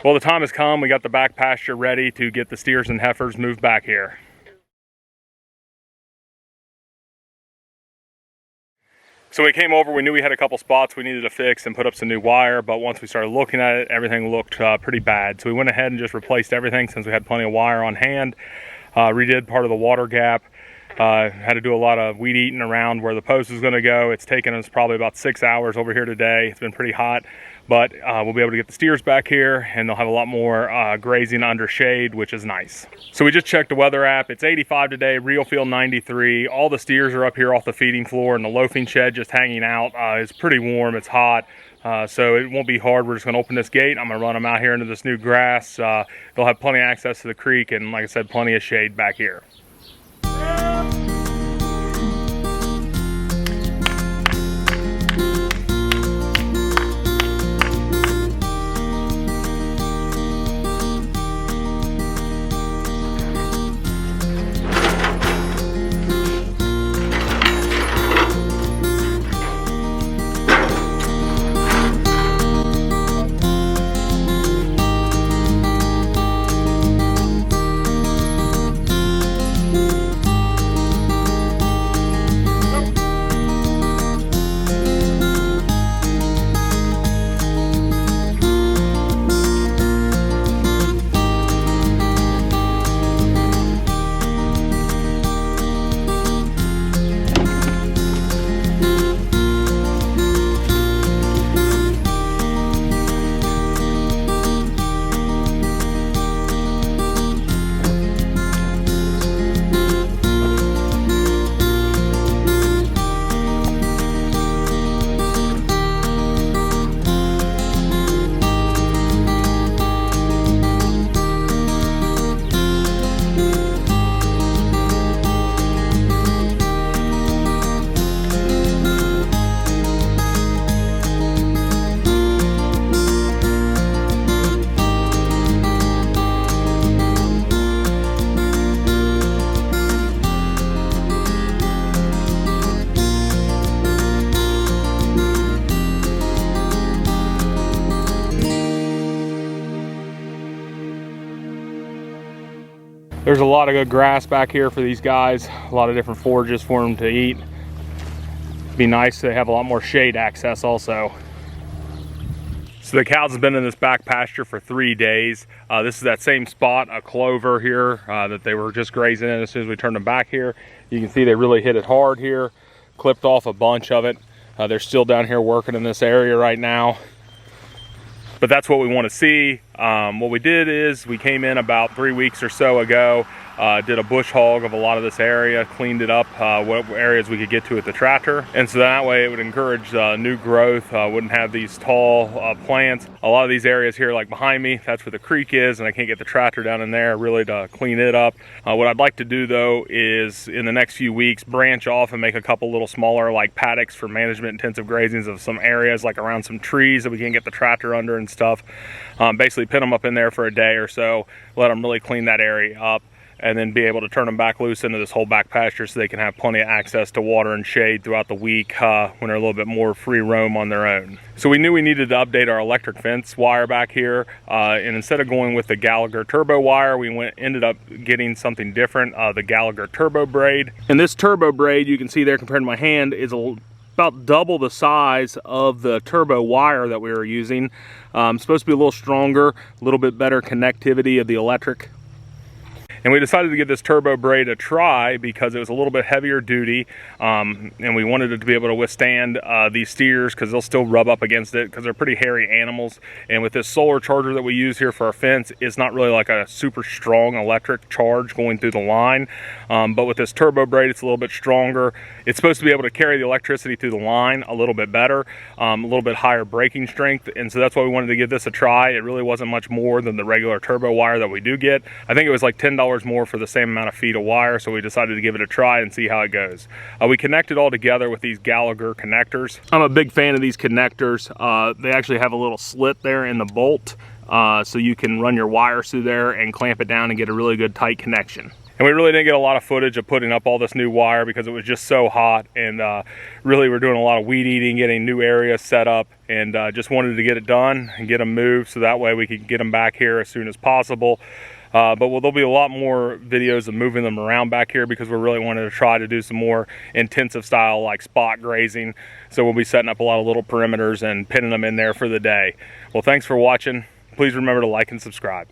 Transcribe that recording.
Well, the time has come. We got the back pasture ready to get the steers and heifers moved back here. So we came over, we knew we had a couple spots we needed to fix and put up some new wire, but once we started looking at it, everything looked pretty bad. So we went ahead and just replaced everything since we had plenty of wire on hand. Redid part of the water gap. Had to do a lot of weed eating around where the post was going to go. It's taken us probably about 6 hours over here today. It's been pretty hot, but we'll be able to get the steers back here, and they'll have a lot more grazing under shade, which is nice. So we just checked the weather app. It's 85 today, real feel 93. All the steers are up here off the feeding floor, and the loafing shed just hanging out. It's pretty warm, it's hot. So it won't be hard. We're just going to open this gate. I'm going to run them out here into this new grass. They'll have plenty of access to the creek, and like I said, plenty of shade back here. There's a lot of good grass back here for these guys, a lot of different forages for them to eat. Be nice to have a lot more shade access also. So the cows have been in this back pasture for 3 days. This is that same spot, a clover here that they were just grazing in as soon as we turned them back here. You can see they really hit it hard here, clipped off a bunch of it. They're still down here working in this area right now. But that's what we want to see. What we did is we came in about 3 weeks or so ago, did a bush hog of a lot of this area, cleaned it up, what areas we could get to with the tractor. And so that way it would encourage new growth, wouldn't have these tall plants. A lot of these areas here, like behind me, that's where the creek is, and I can't get the tractor down in there really to clean it up. What I'd like to do though is in the next few weeks branch off and make a couple little smaller like paddocks for management intensive grazings of some areas like around some trees that we can get the tractor under and stuff. Basically pin them up in there for a day or so, let them really clean that area up, and then be able to turn them back loose into this whole back pasture so they can have plenty of access to water and shade throughout the week when they're a little bit more free roam on their own. So we knew we needed to update our electric fence wire back here, and instead of going with the Gallagher turbo wire, we ended up getting something different, the Gallagher turbo braid. And this turbo braid, you can see there compared to my hand, is about double the size of the turbo wire that we were using. Supposed to be a little stronger, a little bit better connectivity of the electric. And we decided to give this turbo braid a try because it was a little bit heavier duty, and we wanted it to be able to withstand these steers because they'll still rub up against it because they're pretty hairy animals. And with this solar charger that we use here for our fence, it's not really like a super strong electric charge going through the line. But with this turbo braid, it's a little bit stronger. It's supposed to be able to carry the electricity through the line a little bit better, a little bit higher braking strength. And so that's why we wanted to give this a try. It really wasn't much more than the regular turbo wire that we do get. I think it was like $10 more for the same amount of feet of wire, so we decided to give it a try and see how it goes. We connected all together with these Gallagher connectors. I'm a big fan of these connectors. They actually have a little slit there in the bolt so you can run your wires through there and clamp it down and get a really good tight connection. And we really didn't get a lot of footage of putting up all this new wire because it was just so hot, and really we're doing a lot of weed eating, getting new areas set up, and just wanted to get it done and get them moved so that way we could get them back here as soon as possible. But there'll be a lot more videos of moving them around back here because we really wanted to try to do some more intensive style like spot grazing. So we'll be setting up a lot of little perimeters and pinning them in there for the day. Well, thanks for watching. Please remember to like and subscribe.